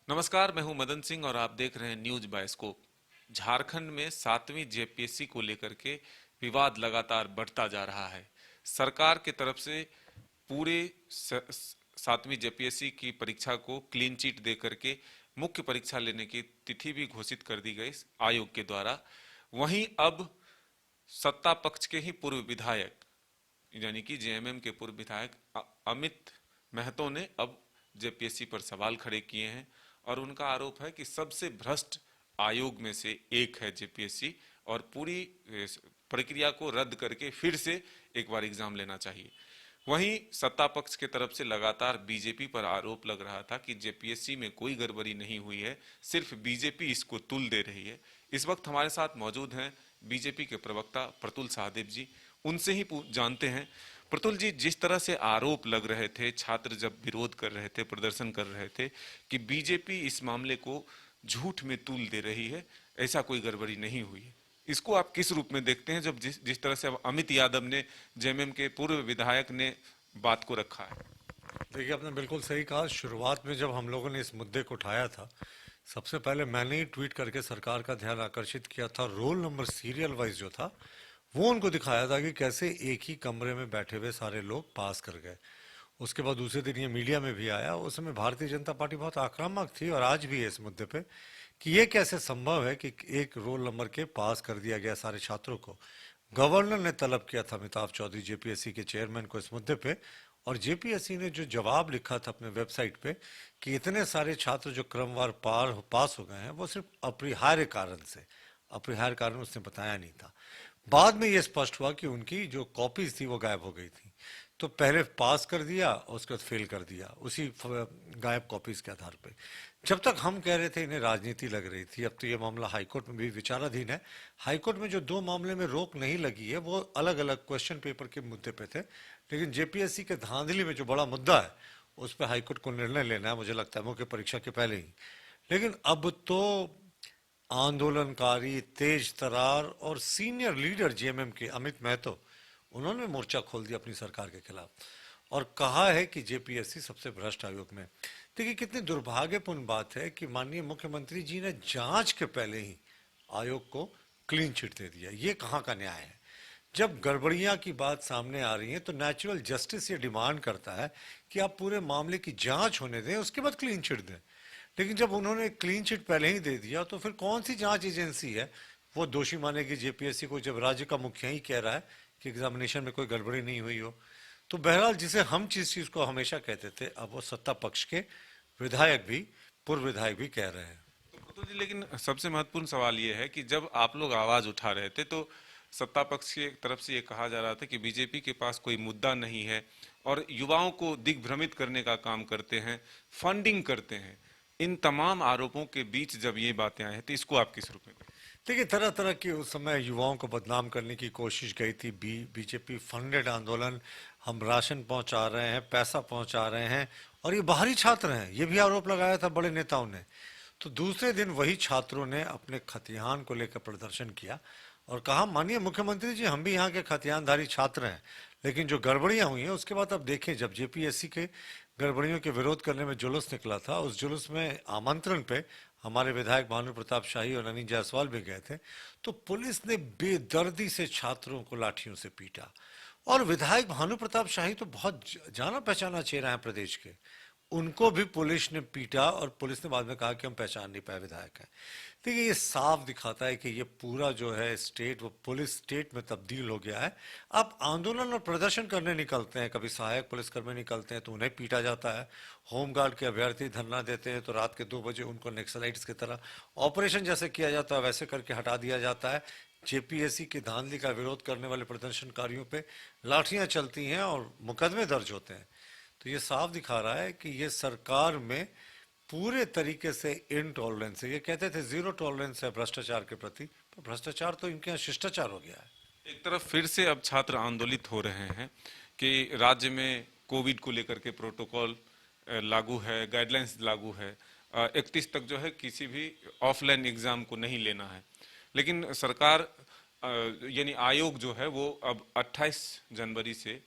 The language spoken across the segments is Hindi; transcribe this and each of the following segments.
नमस्कार, मैं हूं मदन सिंह और आप देख रहे हैं न्यूज बायस्कोप। झारखंड में 7वीं जेपीएससी को लेकर के विवाद लगातार बढ़ता जा रहा है। सरकार की तरफ से पूरे 7वीं जेपीएससी की परीक्षा को क्लीन चिट दे करके मुख्य परीक्षा लेने की तिथि भी घोषित कर दी गई आयोग के द्वारा। वहीं अब सत्ता पक्ष के ही पूर्व विधायक यानी कि जेएमएम के पूर्व विधायक अमित महतो ने अब जेपीएससी पर सवाल खड़े किए हैं और उनका आरोप है कि सबसे भ्रष्ट आयोग में से एक है जेपीएससी और पूरी प्रक्रिया को रद्द करके फिर से एक बार एग्जाम लेना चाहिए। वहीं सत्ता पक्ष के तरफ से लगातार बीजेपी पर आरोप लग रहा था कि जेपीएससी में कोई गड़बड़ी नहीं हुई है, सिर्फ बीजेपी इसको तुल दे रही है। इस वक्त हमारे साथ मौजूद हैं बीजेपी के प्रवक्ता प्रतुल सहदेव जी। उनसे ही जानते हैं। प्रतुल जी, जिस तरह से आरोप लग रहे थे, छात्र जब विरोध कर रहे थे, प्रदर्शन कर रहे थे कि बीजेपी इस मामले को झूठ में तूल दे रही है, ऐसा कोई गड़बड़ी नहीं हुई है, इसको आप किस रूप में देखते हैं जब जिस जिस तरह से अब अमित यादव ने, जेएमएम के पूर्व विधायक ने बात को रखा है? देखिए, आपने बिल्कुल सही कहा। शुरुआत में जब हम लोगों ने इस मुद्दे को उठाया था, सबसे पहले मैंने ही ट्वीट करके सरकार का ध्यान आकर्षित किया था। रोल नंबर सीरियल वाइज जो था वो उनको दिखाया था कि कैसे एक ही कमरे में बैठे हुए सारे लोग पास कर गए। उसके बाद दूसरे दिन ये मीडिया में भी आया। उस समय भारतीय जनता पार्टी बहुत आक्रामक थी और आज भी है इस मुद्दे पे कि ये कैसे संभव है कि एक रोल नंबर के पास कर दिया गया सारे छात्रों को। गवर्नर ने तलब किया था अमिताभ चौधरी जेपीएससी के चेयरमैन को इस मुद्दे पे, और जेपीएससी ने जो जवाब लिखा था अपने वेबसाइट पे कि इतने सारे छात्र जो क्रमवार पास हो गए हैं वो सिर्फ अपरिहार्य कारण से, अपरिहार्य कारण उसने बताया नहीं था। बाद में ये स्पष्ट हुआ कि उनकी जो कॉपीज थी वो गायब हो गई थी। तो पहले पास कर दिया और उसके बाद फेल कर दिया उसी गायब कॉपीज के आधार पे। जब तक हम कह रहे थे इन्हें राजनीति लग रही थी। अब तो ये मामला हाईकोर्ट में भी विचाराधीन है। हाईकोर्ट में जो दो मामले में रोक नहीं लगी है वो अलग अलग क्वेश्चन पेपर के मुद्दे पे थे, लेकिन जेपीएससी के धांधली में जो बड़ा मुद्दा है उस पर हाईकोर्ट को निर्णय लेना है, मुझे लगता है मुख्य परीक्षा के पहले ही। लेकिन अब तो आंदोलनकारी, तेज तरार और सीनियर लीडर जेएमएम के अमित महतो, उन्होंने मोर्चा खोल दिया अपनी सरकार के खिलाफ और कहा है कि जेपीएससी सबसे भ्रष्ट आयोग में। देखिए, कितनी दुर्भाग्यपूर्ण बात है कि माननीय मुख्यमंत्री जी ने जांच के पहले ही आयोग को क्लीन चिट दे दिया। ये कहाँ का न्याय है? जब गड़बड़ियां की बात सामने आ रही है तो नेचुरल जस्टिस ये डिमांड करता है कि आप पूरे मामले की जांच होने दें, उसके बाद क्लीन चिट दें। लेकिन जब उन्होंने क्लीन चिट पहले ही दे दिया तो फिर कौन सी जांच एजेंसी है वो दोषी मानेगी जेपीएससी को, जब राज्य का मुखिया ही कह रहा है कि एग्जामिनेशन में कोई गड़बड़ी नहीं हुई हो। तो बहरहाल जिसे हम जिस चीज को हमेशा कहते थे, अब वो सत्ता पक्ष के विधायक भी, पूर्व विधायक भी कह रहे हैं। तो प्रतुल जी, लेकिन सबसे महत्वपूर्ण सवाल ये है कि जब आप लोग आवाज उठा रहे थे तो सत्ता पक्ष की तरफ से ये कहा जा रहा था कि बीजेपी के पास कोई मुद्दा नहीं है और युवाओं को दिग्भ्रमित करने का काम करते हैं, फंडिंग करते हैं। इन तमाम आरोपों के बीच जब ये बातें आई हैं तो इसको आप किस रूप में देखते देखिए, तरह तरह की उस समय युवाओं को बदनाम करने की कोशिश गई थी। बीजेपी फंडेड आंदोलन, हम राशन पहुंचा रहे हैं, पैसा पहुंचा रहे हैं, और ये बाहरी छात्र हैं, ये भी आरोप लगाया था बड़े नेताओं ने। तो दूसरे दिन वही छात्रों ने अपने खतियान को लेकर प्रदर्शन किया और कहा, माननीय मुख्यमंत्री जी, हम भी यहाँ के खतियानधारी छात्र हैं, लेकिन जो गड़बड़ियां हुई हैं उसके बाद अब देखें। जब जेपीएससी के गड़बड़ियों के विरोध करने में जुलूस निकला था, उस जुलूस में आमंत्रण पे हमारे विधायक भानु प्रताप शाही और अनिल जायसवाल भी गए थे। तो पुलिस ने बेदर्दी से छात्रों को लाठियों से पीटा। और विधायक भानु प्रताप शाही तो बहुत जाना पहचाना चेहरा है प्रदेश के, उनको भी पुलिस ने पीटा और पुलिस ने बाद में कहा कि हम पहचान नहीं पाए विधायक हैं। देखिए, ये साफ दिखाता है कि ये पूरा जो है स्टेट, वो पुलिस स्टेट में तब्दील हो गया है। अब आंदोलन और प्रदर्शन करने निकलते हैं, कभी सहायक पुलिसकर्मी निकलते हैं तो उन्हें पीटा जाता है। होमगार्ड के अभ्यर्थी धरना देते हैं तो रात के 2 बजे उनको नक्सलाइट्स की तरह ऑपरेशन जैसे किया जाता है वैसे करके हटा दिया जाता है। जेपीएससी की धांधली का विरोध करने वाले प्रदर्शनकारियों पे लाठियां चलती हैं और मुकदमे दर्ज होते हैं। तो ये साफ दिखा रहा है कि ये सरकार में पूरे तरीके से इनटॉलरेंस है। ये कहते थे जीरो टॉलरेंस है भ्रष्टाचार के प्रति, तो भ्रष्टाचार तो इनके यहाँ शिष्टाचार हो गया है। हैं? एक तरफ फिर से अब छात्र आंदोलित हो रहे हैं कि राज्य में कोविड को लेकर के प्रोटोकॉल लागू है, गाइडलाइंस लागू है, 31 तक जो है किसी भी ऑफलाइन एग्जाम को नहीं लेना है। लेकिन सरकार यानी आयोग जो है वो अब 28 जनवरी से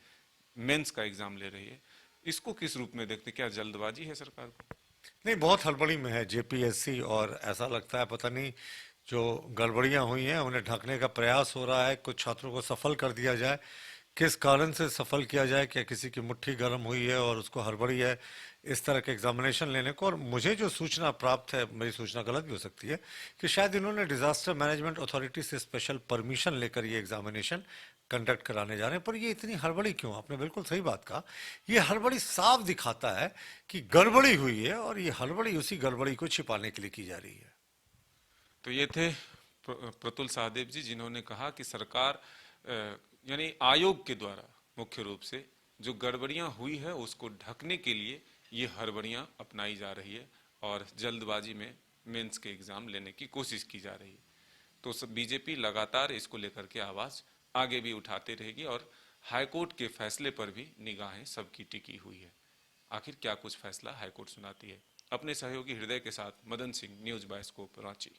मेंस का एग्जाम ले रही है। इसको किस रूप में देखते, क्या जल्दबाजी है सरकार को? नहीं, बहुत हड़बड़ी में है जेपीएससी, और ऐसा लगता है पता नहीं जो गड़बड़ियां हुई हैं उन्हें ढकने का प्रयास हो रहा है, कुछ छात्रों को सफल कर दिया जाए। किस कारण से सफल किया जाए, क्या किसी की मुट्ठी गर्म हुई है और उसको हड़बड़ी है इस तरह के एग्जामिनेशन लेने को? और मुझे जो सूचना प्राप्त है, मेरी सूचना गलत भी हो सकती है, कि शायद इन्होंने डिजास्टर मैनेजमेंट अथॉरिटी से स्पेशल परमिशन लेकर ये एग्जामिनेशन कंडक्ट कराने जा रहे हैं। पर ये इतनी हड़बड़ी क्यों? आपने बिल्कुल सही बात कहा, ये हड़बड़ी साफ दिखाता है कि गड़बड़ी हुई है, और ये हड़बड़ी उसी गड़बड़ी को छिपाने के लिए की जा रही है। तो ये थे प्रतुल सहदेव जी, जिन्होंने कहा कि सरकार यानी आयोग के द्वारा मुख्य रूप से जो गड़बड़ियां हुई है उसको ढकने के लिए ये हड़बड़ियां अपनाई जा रही है और जल्दबाजी में मेंस के एग्जाम लेने की कोशिश की जा रही है। तो बीजेपी लगातार इसको लेकर के आवाज आगे भी उठाते रहेगी और हाईकोर्ट के फैसले पर भी निगाहें सबकी टिकी हुई है। आखिर क्या कुछ फैसला हाईकोर्ट सुनाती है। अपने सहयोगी हृदय के साथ Madan Singh, news by scope, Ranchi.